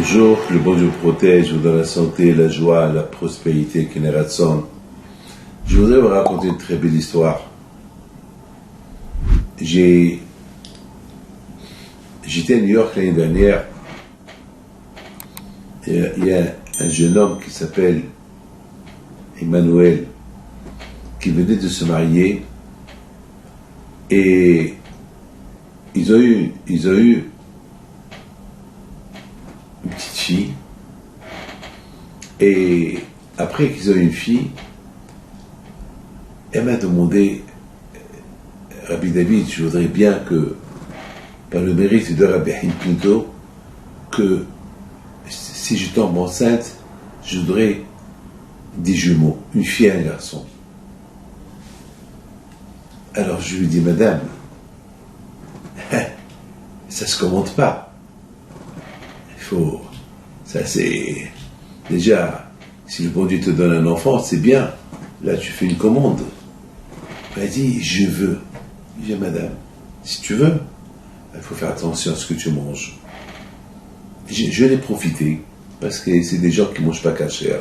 Toujours que le bon Dieu protège, vous donne la santé, la joie, la prospérité, Keneratson. Je voudrais vous raconter une très belle histoire. J'étais à New York l'année dernière. Il y a un jeune homme qui s'appelle Emmanuel, qui venait de se marier, et ils ont eu une petite fille, et après qu'ils ont eu une fille, elle m'a demandé: Rabbi David, je voudrais bien que, par le mérite de Rabbi Pinto, que si je tombe enceinte, je voudrais des jumeaux, une fille et un garçon. Alors je lui dis: Madame, ça se commande pas. Ça c'est, déjà, si le bon Dieu te donne un enfant, c'est bien. Là, tu fais une commande. Elle dit: je veux. Je dis: Madame, si tu veux, il faut faire attention à ce que tu manges. Je l'ai profité, parce que c'est des gens qui ne mangent pas cachère.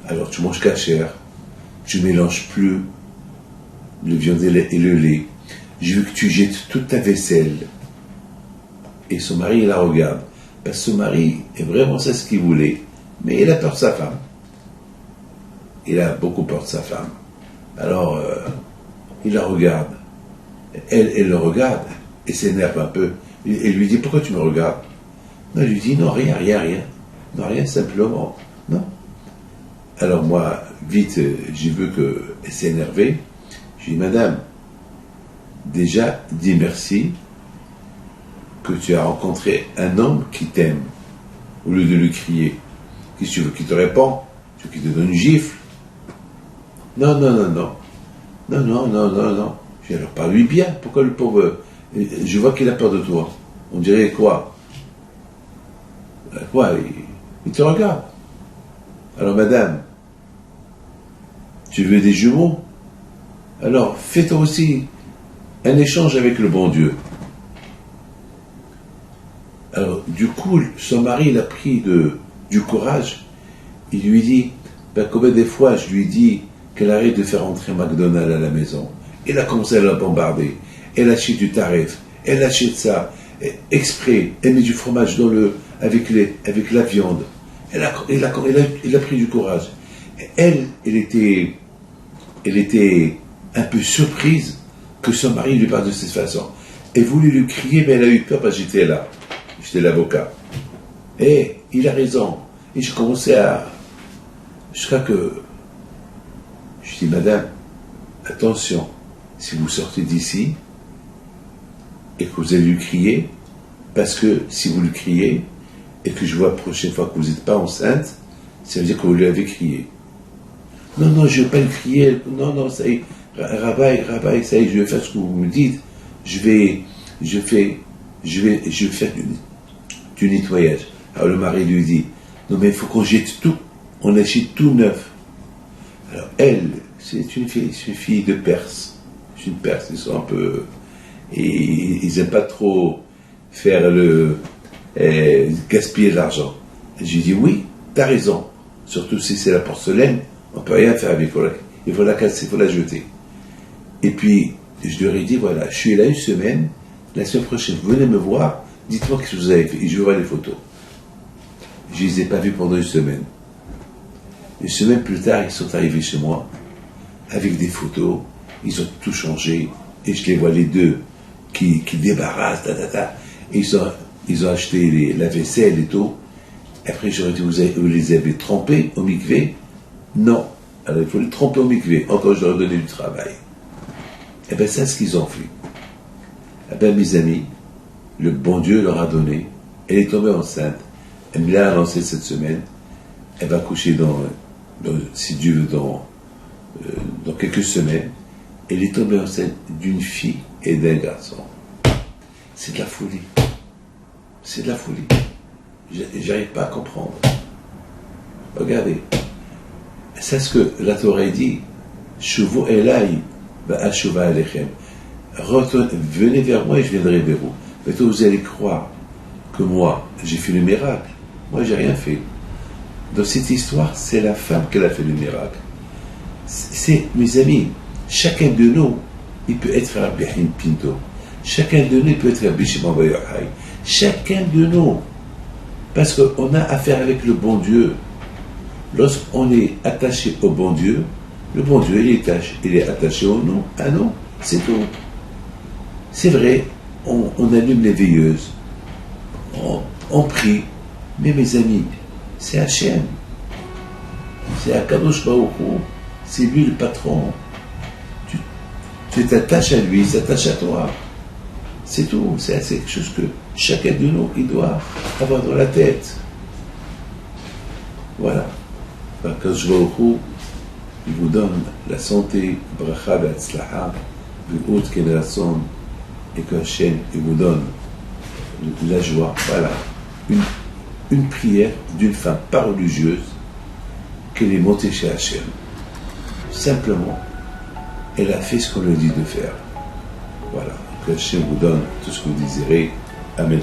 Alors tu manges cachère, tu mélanges plus le viande et le lait. Je veux que tu jettes toute ta vaisselle. Et son mari, il la regarde. Parce que son mari est vraiment ça ce qu'il voulait, mais il a peur de sa femme. Il a beaucoup peur de sa femme. Alors, il la regarde. Elle le regarde et s'énerve un peu. Et lui dit: pourquoi tu me regardes? Non, elle lui dit: non, rien. Non, rien, simplement. Non. Alors moi, vite, j'ai vu qu'elle s'est énervée. Je dis: Madame, déjà, dis merci que tu as rencontré un homme qui t'aime, au lieu de lui crier. Qu'est-ce que tu veux qu'il te réponde? Tu veux qu'il te donne une gifle? Non. Je dis: alors parle-lui bien. Pourquoi le pauvre... Je vois qu'il a peur de toi. On dirait quoi? Quoi? Il te regarde. Alors madame, tu veux des jumeaux? Alors fais-toi aussi un échange avec le bon Dieu. Alors du coup, son mari, il a pris du courage. Il lui dit: combien des fois je lui dis qu'elle arrête de faire entrer McDonald's à la maison. Elle a commencé à la bombarder. Elle achète du tarif. Elle achète ça exprès. Elle met du fromage avec la viande. Elle a pris du courage. Elle était un peu surprise que son mari lui parle de cette façon. Elle voulait lui crier, mais elle a eu peur parce que j'étais là. J'étais l'avocat. Et il a raison. Et j'ai commencé jusqu'à que... Je dis: Madame, attention, si vous sortez d'ici et que vous allez lui crier, parce que si vous lui criez et que je vois la prochaine fois que vous n'êtes pas enceinte, ça veut dire que vous lui avez crié. Non, je ne vais pas le crier. Non, ça y est, Rabbi, ça y est, je vais faire ce que vous me dites. Je vais faire du nettoyage. Alors le mari lui dit: non, mais il faut qu'on jette tout. On achète tout neuf. Alors elle, c'est une fille de Perse. C'est une Perse, ils sont un peu... Et ils n'aiment pas trop faire gaspiller de l'argent. J'ai dit: oui, t'as raison. Surtout si c'est la porcelaine, on ne peut rien faire avec. Il faut la casser, il faut la jeter. Et puis, je leur ai dit: voilà, je suis là une semaine. La semaine prochaine, vous venez me voir. Dites-moi ce que vous avez fait. Et je vais voir les photos. Je ne les ai pas vus pendant une semaine. Une semaine plus tard, ils sont arrivés chez moi avec des photos. Ils ont tout changé. Et je les vois les deux qui débarrassent. Et ils ont acheté la vaisselle et tout. Après, j'aurais dit: vous les avez trempés au mikvé? Non. Alors, il faut les tremper au mikvé. Encore, je leur ai donné du travail. Et bien, c'est ce qu'ils ont fait. Eh bien, mes amis, le bon Dieu leur a donné. Elle est tombée enceinte. Elle me l'a annoncé cette semaine. Elle va coucher si Dieu veut, dans quelques semaines. Elle est tombée enceinte d'une fille et d'un garçon. C'est de la folie. C'est de la folie. J'arrive pas à comprendre. Regardez. C'est ce que la Torah dit. Shuvu elai va'ashuva alechem. Venez vers moi et je viendrai vers vous. Mais toi, vous allez croire que moi, j'ai fait le miracle. Moi, j'ai rien fait. Dans cette histoire, c'est la femme qui a fait le miracle. C'est, mes amis, chacun de nous, il peut être Rabbi Haïm Pinto. Chacun de nous peut être Rabbi Shimon Bar Yochai. Chacun de nous. Parce qu'on a affaire avec le bon Dieu. Lorsqu'on est attaché au bon Dieu, le bon Dieu, il est attaché au nous, à nous. C'est tout. C'est vrai, on allume les veilleuses. On prie. Mais mes amis, c'est Hachem. C'est Akadosh Baruch Hu. C'est lui le patron. Tu t'attaches à lui, il s'attache à toi. C'est tout. C'est quelque chose que chacun de nous, il doit avoir dans la tête. Voilà. Akadosh Baruch Hu, il vous donne la santé, bracha v'atzlaha, une autre génération, et qu'Hachem, il vous donne la joie. Voilà. Une prière d'une femme pas religieuse qu'elle est montée chez Hachem. Simplement, elle a fait ce qu'on lui dit de faire. Voilà. Que Hachem vous donne tout ce que vous désirez. Amen.